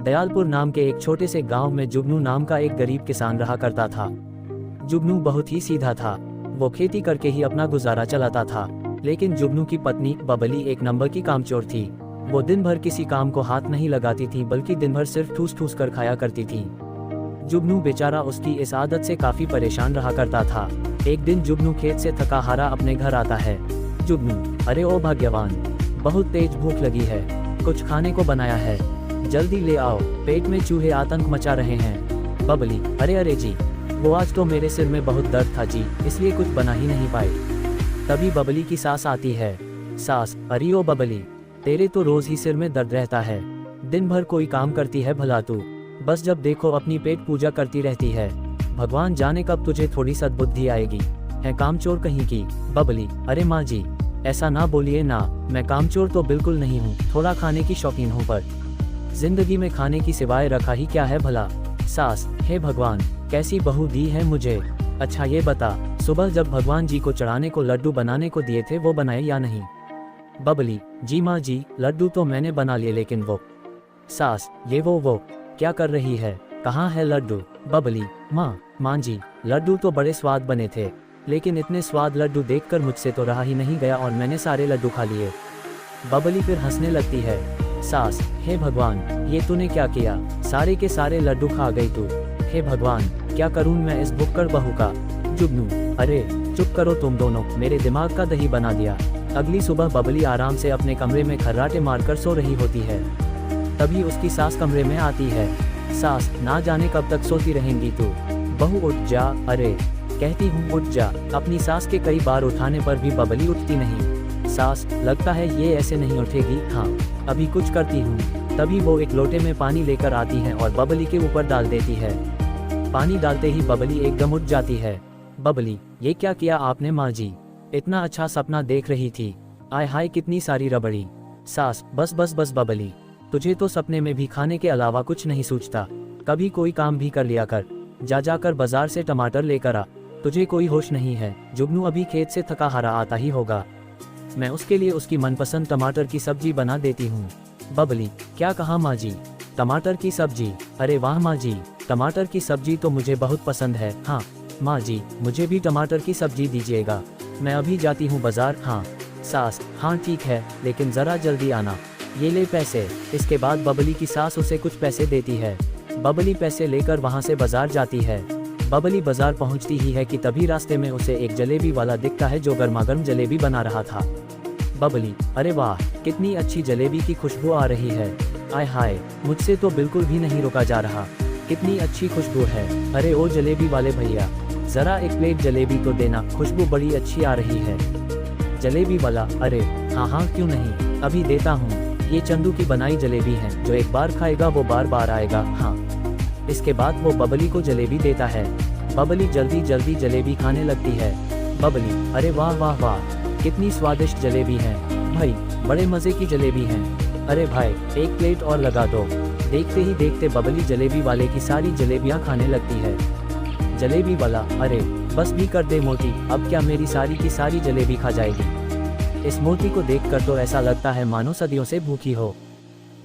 दयालपुर नाम के एक छोटे से गांव में जुगनू नाम का एक गरीब किसान रहा करता था। जुगनू बहुत ही सीधा था। वो खेती करके ही अपना गुजारा चलाता था। लेकिन जुगनू की पत्नी बबली एक नंबर की कामचोर थी। वो दिन भर किसी काम को हाथ नहीं लगाती थी, बल्कि दिन भर सिर्फ ठूस ठूस कर खाया करती थी। जुगनू बेचारा उसकी इस आदत से काफी परेशान रहा करता था। एक दिन जुगनू खेत से थका हारा अपने घर आता है। जुगनू, अरे ओ भाग्यवान, बहुत तेज भूख लगी है, कुछ खाने को बनाया है, जल्दी ले आओ, पेट में चूहे आतंक मचा रहे हैं। बबली, अरे अरे जी, वो आज तो मेरे सिर में बहुत दर्द था जी, इसलिए कुछ बना ही नहीं पाई। तभी बबली की सास आती है। सास, अरे ओ बबली, तेरे तो रोज ही सिर में दर्द रहता है, दिन भर कोई काम करती है भला तू, बस जब देखो अपनी पेट पूजा करती रहती है। भगवान जाने कब तुझे थोड़ी सद्बुद्धि आएगी, है कामचोर कहीं की। बबली, अरे माँ जी, ऐसा ना बोलिए ना, मैं कामचोर तो बिल्कुल नहीं हूँ, थोड़ा खाने की शौकीन हूँ, पर जिंदगी में खाने की सिवाय रखा ही क्या है भला। सास, हे भगवान, कैसी बहू दी है मुझे। अच्छा ये बता, सुबह जब भगवान जी को चढ़ाने को लड्डू बनाने को दिए थे वो बनाए या नहीं। बबली, जी माँ जी, लड्डू तो मैंने बना लिए, लेकिन वो। सास, ये वो क्या कर रही है, कहाँ है लड्डू। बबली, माँ जी, लड्डू तो बड़े स्वाद बने थे, लेकिन इतने स्वाद लड्डू देखकर मुझसे तो रहा ही नहीं गया और मैंने सारे लड्डू खा लिए। बबली फिर हंसने लगती है। सास, हे भगवान, ये तूने क्या किया, सारे के सारे लड्डू खा गई तू। हे भगवान, क्या करूं मैं इस भुक्कड़ बहू का। जुगनू, अरे चुप करो तुम दोनों, मेरे दिमाग का दही बना दिया। अगली सुबह बबली आराम से अपने कमरे में खर्राटे मारकर सो रही होती है। तभी उसकी सास कमरे में आती है। सास, ना जाने कब तक सोती रहेंगी तू, बहू उठ जा। अरे कहती हूँ उठ जा। अपनी सास के कई बार उठाने पर भी बबली उठती नहीं। सास, लगता है ये ऐसे नहीं उठेगी, हाँ अभी कुछ करती हूँ। तभी वो एक लोटे में पानी लेकर आती है और बबली के ऊपर डाल देती है। पानी डालते ही बबली एकदम उठ जाती है। बबली, ये क्या किया आपने माँ जी, इतना अच्छा सपना देख रही थी, आय हाय कितनी सारी रबड़ी। सास, बस बस बस बबली, तुझे तो सपने में भी खाने के अलावा कुछ नहीं सूझता, कभी कोई काम भी कर लिया कर, जाकर बाजार से टमाटर लेकर आ, तुझे कोई होश नहीं है। जुगनू अभी खेत से थका हारा आता ही होगा, मैं उसके लिए उसकी मनपसंद टमाटर की सब्जी बना देती हूँ। बबली, क्या कहा माँ जी, टमाटर की सब्जी, अरे वाह माँ जी, टमाटर की सब्जी तो मुझे बहुत पसंद है। हाँ माँ जी, मुझे भी टमाटर की सब्जी दीजिएगा, मैं अभी जाती हूँ बाजार। हाँ। सास, हाँ ठीक है, लेकिन ज़रा जल्दी आना, ये ले पैसे। इसके बाद बबली की सास उसे कुछ पैसे देती है। बबली पैसे लेकर वहाँ से बाजार जाती है। बबली बाजार पहुँचती ही है कि तभी रास्ते में उसे एक जलेबी वाला दिखता है जो गर्मागर्म जलेबी बना रहा था। बबली, अरे वाह, कितनी अच्छी जलेबी की खुशबू आ रही है, आय हाय, मुझसे तो बिल्कुल भी नहीं रुका जा रहा, कितनी अच्छी खुशबू है। अरे ओ जलेबी वाले भैया, ज़रा एक प्लेट जलेबी तो देना, खुशबू बड़ी अच्छी आ रही है। जलेबी वाला, अरे हाँ क्यों नहीं, अभी देता हूँ, ये चंदू की बनाई जलेबी है, जो एक बार खाएगा वो बार बार आएगा। हाँ। इसके बाद वो बबली को जलेबी देता है। बबली जल्दी जल्दी जलेबी खाने लगती है। बबली, अरे वाह वाह वाह, कितनी स्वादिष्ट जलेबी है भाई, बड़े मज़े की जलेबी है, अरे भाई एक प्लेट और लगा दो। देखते ही देखते बबली जलेबी वाले की सारी जलेबियाँ खाने लगती है। जलेबी वाला, अरे बस भी कर दे मोटी, अब क्या मेरी सारी की सारी जलेबी खा जाएगी। इस मोटी को देखकर तो ऐसा लगता है मानो सदियों से भूखी हो।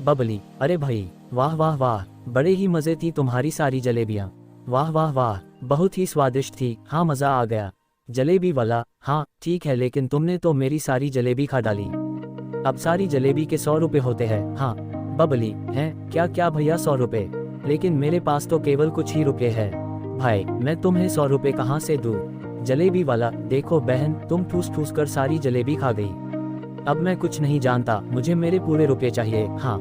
बबली, अरे भाई वाह वाह वाह, बड़े ही मज़े थी तुम्हारी सारी जलेबियाँ, वाह वाह वाह, बहुत ही स्वादिष्ट थी, हाँ मज़ा आ गया। जलेबी वाला, हाँ ठीक है, लेकिन तुमने तो मेरी सारी जलेबी खा डाली, अब सारी जलेबी के 100 रुपये होते हैं। हाँ। बबली, हैं क्या क्या भैया 100 रुपये, लेकिन मेरे पास तो केवल कुछ ही रुपये है भाई, मैं तुम्हें 100 रुपये कहाँ से दूँ। जलेबी वाला, देखो बहन, तुम ठूस ठूस कर सारी जलेबी खा गई, अब मैं कुछ नहीं जानता, मुझे मेरे पूरे रुपये चाहिए। हाँ।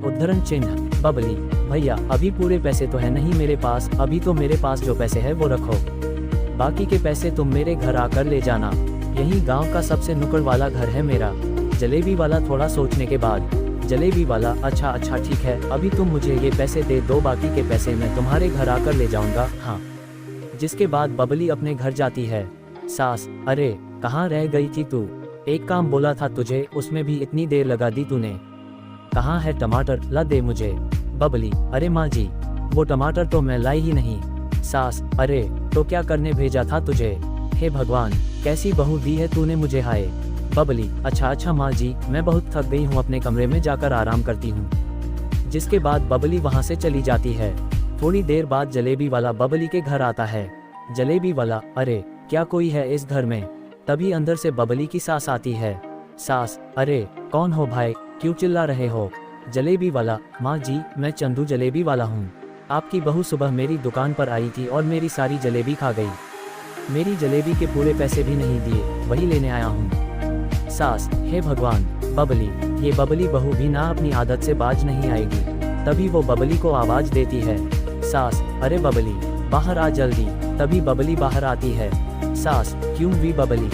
उद्धरण चिन्ह। बबली, भैया अभी पूरे पैसे तो है नहीं मेरे पास, अभी तो मेरे पास जो पैसे है वो रखो, बाकी के पैसे तुम मेरे घर आकर ले जाना, यही गांव का सबसे नुक्कड़ वाला घर है मेरा। जलेबी वाला थोड़ा सोचने के बाद, जलेबी वाला, अच्छा अच्छा ठीक है, अभी तुम मुझे ये पैसे दे दो, बाकी के पैसे मैं तुम्हारे घर आकर ले जाऊंगा। हाँ। जिसके बाद बबली अपने घर जाती है। सास, अरे कहाँ रह गई थी तू, एक काम बोला था तुझे, उसमें भी इतनी देर लगा दी तूने, कहाँ है टमाटर, ला दे मुझे। बबली, अरे माँ जी, वो टमाटर तो मैं लाई ही नहीं। सास, अरे तो क्या करने भेजा था तुझे, हे भगवान, कैसी बहू दी है तूने मुझे, हाय। बबली, अच्छा अच्छा माँ जी, मैं बहुत थक गई हूँ, अपने कमरे में जाकर आराम करती हूँ। जिसके बाद बबली वहां से चली जाती है। थोड़ी देर बाद जलेबी वाला बबली के घर आता है। जलेबी वाला, अरे क्या कोई है इस घर में? तभी अंदर से बबली की सास आती है। सास, अरे कौन हो भाई, क्यों चिल्ला रहे हो? जलेबी वाला, माँ जी मैं चंदू जलेबी वाला हूँ। आपकी बहू सुबह मेरी दुकान पर आई थी और मेरी सारी जलेबी खा गई। मेरी जलेबी के पूरे पैसे भी नहीं दिए, वही लेने आया हूँ। सास, हे भगवान, बबली, ये बबली बहू भी ना अपनी आदत से बाज नहीं आएगी। तभी वो बबली को आवाज देती है। सास, अरे बबली बाहर आ जल्दी। तभी बबली बाहर आती है। सास, क्यों भी बबली,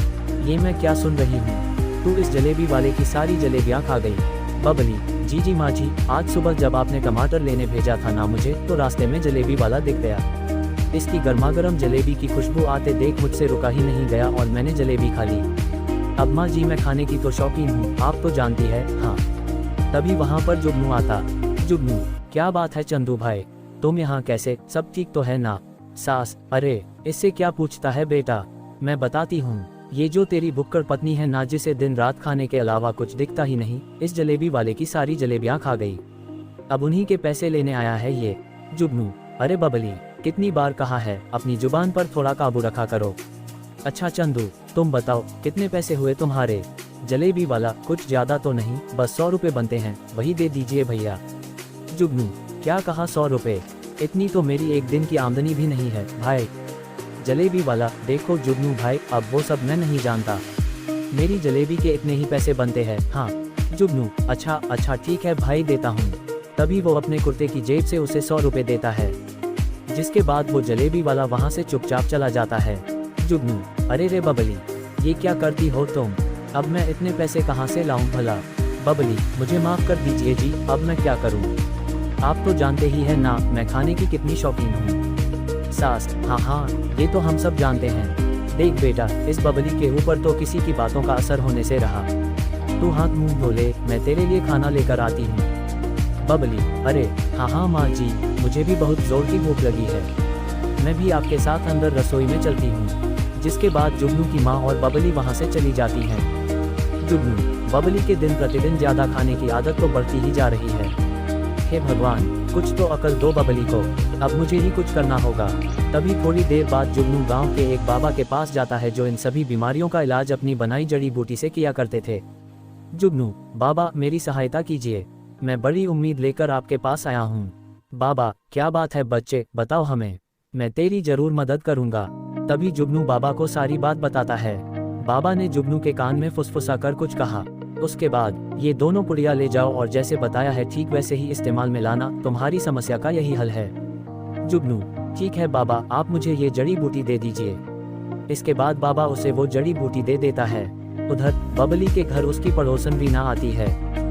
ये मैं क्या सुन रही हूँ? तू इस जलेबी वाले की सारी जलेबियाँ खा गई। बबली, जी माँ जी, आज सुबह जब आपने टमाटर लेने भेजा था ना मुझे, तो रास्ते में जलेबी वाला दिख गया। इसकी गर्मागर्म जलेबी की खुशबू आते देख मुझसे रुका ही नहीं गया और मैंने जलेबी खा ली। अब माँ जी मैं खाने की तो शौकीन हूँ, आप तो जानती है। हाँ। तभी वहाँ पर जुगनू आता। जुगनू, क्या बात है चंदू भाई, तुम यहाँ कैसे, सब ठीक तो है ना? सास, अरे इससे क्या पूछता है बेटा, मैं बताती हूँ। ये जो तेरी बुक्कड़ पत्नी है ना, जिसे दिन रात खाने के अलावा कुछ दिखता ही नहीं, इस जलेबी वाले की सारी जलेबियाँ खा गई। अब उन्हीं के पैसे लेने आया है ये। जुगनू, अरे बबली, कितनी बार कहा है अपनी जुबान पर थोड़ा काबू रखा करो। अच्छा चंदू, तुम बताओ कितने पैसे हुए तुम्हारे? जलेबी वाला, कुछ ज्यादा तो नहीं, बस 100 रुपये बनते हैं, वही दे दीजिए भैया। जुगनू, क्या कहा 100 रुपये? इतनी तो मेरी एक दिन की आमदनी भी नहीं है भाई। जलेबी वाला, देखो जुगनू भाई, अब वो सब मैं नहीं जानता, मेरी जलेबी के इतने ही पैसे बनते हैं। हाँ। जुगनू, अच्छा ठीक है भाई, देता हूँ। तभी वो अपने कुर्ते की जेब से उसे 100 रुपये देता है, जिसके बाद वो जलेबी वाला वहाँ से चुपचाप चला जाता है। जुगनू, अरे रे बबली, ये क्या करती हो तुम? अब मैं इतने पैसे कहाँ से लाऊं भला? बबली, मुझे माफ़ कर दीजिए जी, अब मैं क्या करूं? आप तो जानते ही हैं ना मैं खाने की कितनी शौकीन हूँ। सास, हाँ, ये तो हम सब जानते हैं। देख बेटा, इस बबली के ऊपर तो किसी की बातों का असर होने से रहा। तू हाथ मुंह धो ले, मैं तेरे लिए खाना लेकर आती हूँ। बबली, अरे हाँ माँ जी, मुझे भी बहुत जोर की भूख लगी है, मैं भी आपके साथ अंदर रसोई में चलती हूँ। जिसके बाद जुगनू की माँ और बबली वहाँ से चली जाती हैं। जुगनू, बबली के दिन प्रतिदिन ज्यादा खाने की आदत तो बढ़ती ही जा रही है। हे भगवान, कुछ तो अकल दो बबली को, अब मुझे ही कुछ करना होगा। तभी थोड़ी देर बाद जुगनू गांव के एक बाबा के पास जाता है, जो इन सभी बीमारियों का इलाज अपनी बनाई जड़ी बूटी से किया करते थे। जुगनू, बाबा मेरी सहायता कीजिए, मैं बड़ी उम्मीद लेकर आपके पास आया हूँ। बाबा, क्या बात है बच्चे, बताओ हमें, मैं तेरी जरूर मदद करूँगा। तभी जुगनू बाबा को सारी बात बताता है। बाबा ने जुगनू के कान में फुसफुसा कर कुछ कहा। उसके बाद, ये दोनों पुड़िया ले जाओ और जैसे बताया है ठीक वैसे ही इस्तेमाल में लाना, तुम्हारी समस्या का यही हल है। जुगनू, ठीक है बाबा, आप मुझे ये जड़ी बूटी दे दीजिए। इसके बाद बाबा उसे वो जड़ी बूटी दे देता है। उधर बबली के घर उसकी पड़ोसन रीना आती है।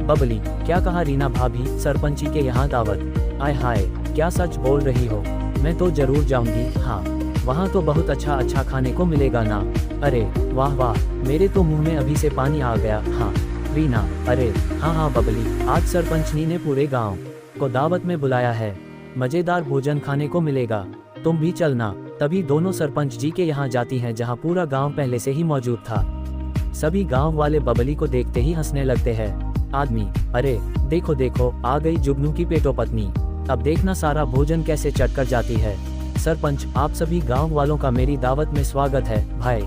बबली, क्या कहा रीना भाभी, सरपंची के यहाँ दावत? आय हाय, क्या सच बोल रही हो? मैं तो जरूर जाऊंगी। हाँ, वहाँ तो बहुत अच्छा खाने को मिलेगा ना? अरे वाह, मेरे तो मुंह में अभी से पानी आ गया। हाँ रीना, अरे हाँ बबली, आज सरपंचनी ने पूरे गांव को दावत में बुलाया है, मजेदार भोजन खाने को मिलेगा, तुम भी चलना। तभी दोनों सरपंच जी के यहाँ जाती हैं, जहाँ पूरा गांव पहले से ही मौजूद था। सभी गांव वाले बबली को देखते ही हंसने लगते हैं। आदमी, अरे देखो आ गई जुगनू की पेटो पत्नी, अब देखना सारा भोजन कैसे चट कर जाती है। सरपंच, आप सभी गांव वालों का मेरी दावत में स्वागत है। भाई,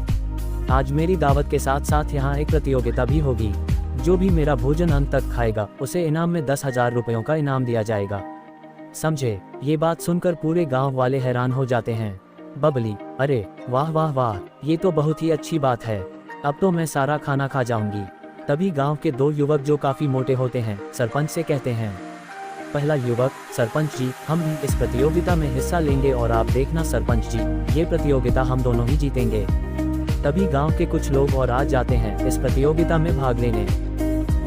आज मेरी दावत के साथ साथ यहाँ एक प्रतियोगिता भी होगी। जो भी मेरा भोजन अंत तक खाएगा उसे इनाम में 10,000 रुपयों का इनाम दिया जाएगा, समझे? ये बात सुनकर पूरे गांव वाले हैरान हो जाते हैं। बबली, अरे वाह, ये तो बहुत ही अच्छी बात है, अब तो मैं सारा खाना खा जाऊंगी। तभी गांव के दो युवक जो काफी मोटे होते हैं सरपंच से कहते हैं। पहला युवक, सरपंच जी, हम भी इस प्रतियोगिता में हिस्सा लेंगे और आप देखना सरपंच जी, ये प्रतियोगिता हम दोनों ही जीतेंगे। तभी गांव के कुछ लोग और आ जाते हैं इस प्रतियोगिता में भाग लेने।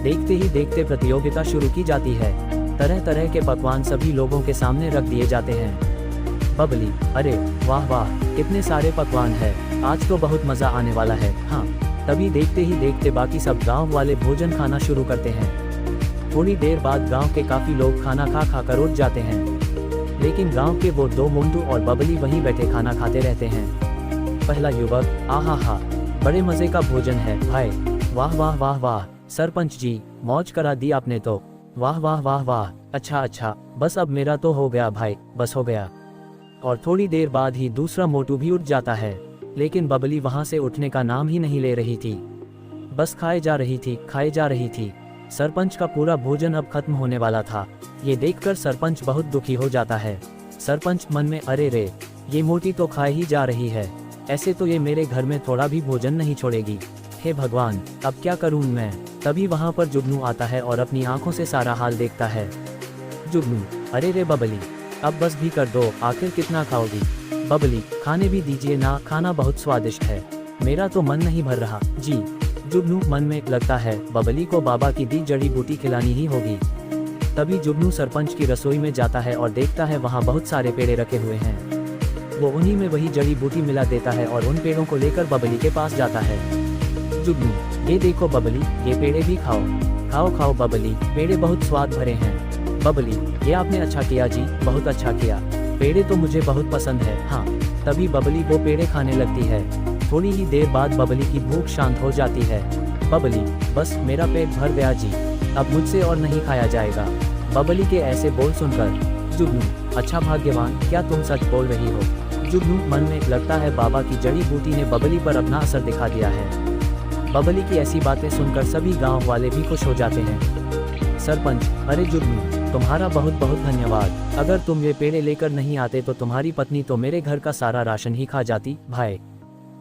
देखते ही देखते प्रतियोगिता शुरू की जाती है। तरह तरह के पकवान सभी लोगों के सामने रख दिए जाते हैं। बबली, अरे वाह, कितने सारे पकवान हैं, आज तो बहुत मजा आने वाला है। हाँ, तभी देखते ही देखते बाकी सब गांव वाले भोजन खाना शुरू करते हैं। थोड़ी देर बाद गांव के काफी लोग खाना खा कर उठ जाते हैं, लेकिन गांव के वो दो मुंडू और बबली वहीं बैठे खाना खाते रहते हैं। पहला युवक, आहा, बड़े मजे का भोजन है भाई, वाह, सरपंच जी, मौज करा दी आपने तो, वाह, अच्छा अच्छा, बस अब मेरा तो हो गया भाई, बस हो गया। और थोड़ी देर बाद ही दूसरा मोटू भी उठ जाता है, लेकिन बबली वहां से उठने का नाम ही नहीं ले रही थी। बस खाए जा रही थी, खाए जा रही थी। सरपंच का पूरा भोजन अब खत्म होने वाला था। ये देखकर सरपंच बहुत दुखी हो जाता है। सरपंच मन में, अरे रे, ये मोटी तो खाए ही जा रही है, ऐसे तो ये मेरे घर में थोड़ा भी भोजन नहीं छोड़ेगी। हे भगवान, अब क्या करूं मैं। तभी वहां पर जुगनू आता है और अपनी आंखों से सारा हाल देखता है। जुगनू, अरे रे बबली, अब बस भी कर दो, आखिर कितना खाओगी। बबली, खाने भी दीजिए ना, खाना बहुत स्वादिष्ट है, मेरा तो मन नहीं भर रहा जी। जुगनू मन में, लगता है बबली को बाबा की दी जड़ी बूटी खिलानी ही होगी। तभी जुगनू सरपंच की रसोई में जाता है और देखता है वहाँ बहुत सारे पेड़े रखे हुए हैं। वो उन्हीं में वही जड़ी बूटी मिला देता है और उन पेड़ों को लेकर बबली के पास जाता है। जुगनू, ये देखो बबली, ये पेड़े भी खाओ, खाओ खाओ बबली, पेड़े बहुत स्वाद भरे हैं। बबली, ये आपने अच्छा किया जी, बहुत अच्छा किया, पेड़े तो मुझे बहुत पसंद है। हाँ। तभी बबली वो पेड़े खाने लगती है। थोड़ी ही देर बाद बबली की भूख शांत हो जाती है। बबली, बस मेरा पेट भर गया जी, अब मुझसे और नहीं खाया जाएगा। बबली के ऐसे बोल सुनकर जुगनू, अच्छा भाग्यवान, क्या तुम सच बोल रही हो। जुगनू मन में, लगता है बाबा की जड़ी बूटी ने बबली पर अपना असर दिखा दिया है। बबली की ऐसी बातें सुनकर सभी गांव वाले भी खुश हो जाते हैं। सरपंच, अरे जुगनू, तुम्हारा बहुत बहुत धन्यवाद, अगर तुम ये पेड़े लेकर नहीं आते तो तुम्हारी पत्नी तो मेरे घर का सारा राशन ही खा जाती। भाई,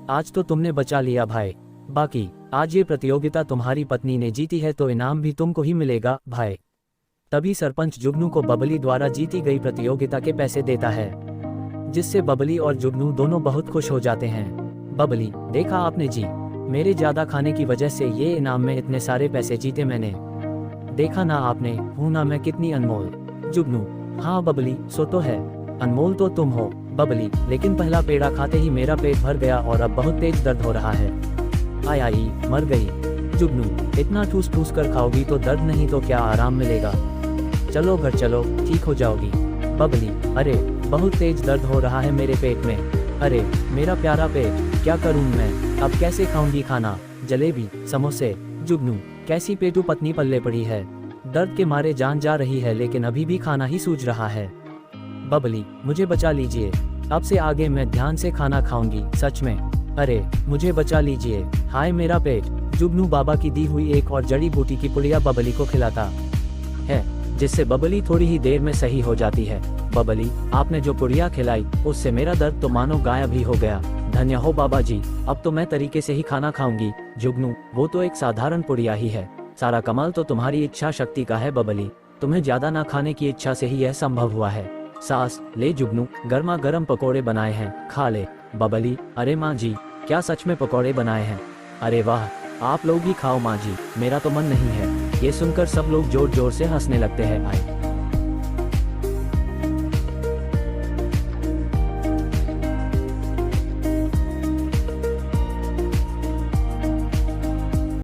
आज तो तुमने बचा लिया भाई, बाकी आज ये प्रतियोगिता तुम्हारी पत्नी ने जीती है तो इनाम भी तुमको ही मिलेगा भाई। तभी सरपंच जुगनू को बबली द्वारा जीती गई प्रतियोगिता के पैसे देता है, जिससे बबली और जुगनू दोनों बहुत खुश हो जाते हैं। बबली, देखा आपने जी, मेरे ज्यादा खाने की वजह से ये इनाम में इतने सारे पैसे जीते मैंने, देखा ना आपने, हूं ना मैं कितनी अनमोल। जुगनू, हाँ बबली, सो तो है, अनमोल तो तुम हो। बबली, लेकिन पहला पेड़ा खाते ही मेरा पेट भर गया और अब बहुत तेज दर्द हो रहा है। आई आई, मर गई। जुगनू, इतना ठूस ठूस कर खाओगी तो दर्द नहीं तो क्या आराम मिलेगा, चलो घर चलो, ठीक हो जाओगी। बबली, अरे बहुत तेज दर्द हो रहा है मेरे पेट में, अरे मेरा प्यारा पेट, क्या करूं मैं, अब कैसे खाऊंगी खाना, जलेबी, समोसे। जुगनू, कैसी पेटू पत्नी पल्ले पड़ी है, दर्द के मारे जान जा रही है लेकिन अभी भी खाना ही सूझ रहा है। बबली, मुझे बचा लीजिए, अब से आगे मैं ध्यान से खाना खाऊंगी, सच में, अरे मुझे बचा लीजिए, हाय मेरा पेट। जुगनू बाबा की दी हुई एक और जड़ी बूटी की पुड़िया बबली को खिलाता है, जिससे बबली थोड़ी ही देर में सही हो जाती है। बबली, आपने जो पुड़िया खिलाई उससे मेरा दर्द तो मानो गायब ही हो गया, धन्य हो बाबा जी, अब तो मैं तरीके से ही खाना खाऊंगी। जुगनू, वो तो एक साधारण पुड़िया ही है, सारा कमाल तो तुम्हारी इच्छा शक्ति का है बबली, तुम्हें ज्यादा ना खाने की इच्छा से ही यह संभव हुआ है। सास, ले जुगनू, गर्मा गर्म पकोड़े बनाए हैं, खा ले। बबली, अरे माँ जी, क्या सच में पकोड़े बनाए हैं, अरे वाह, आप लोग भी खाओ माँ जी, मेरा तो मन नहीं है। ये सुनकर सब लोग जोर जोर से हंसने लगते हैं। आए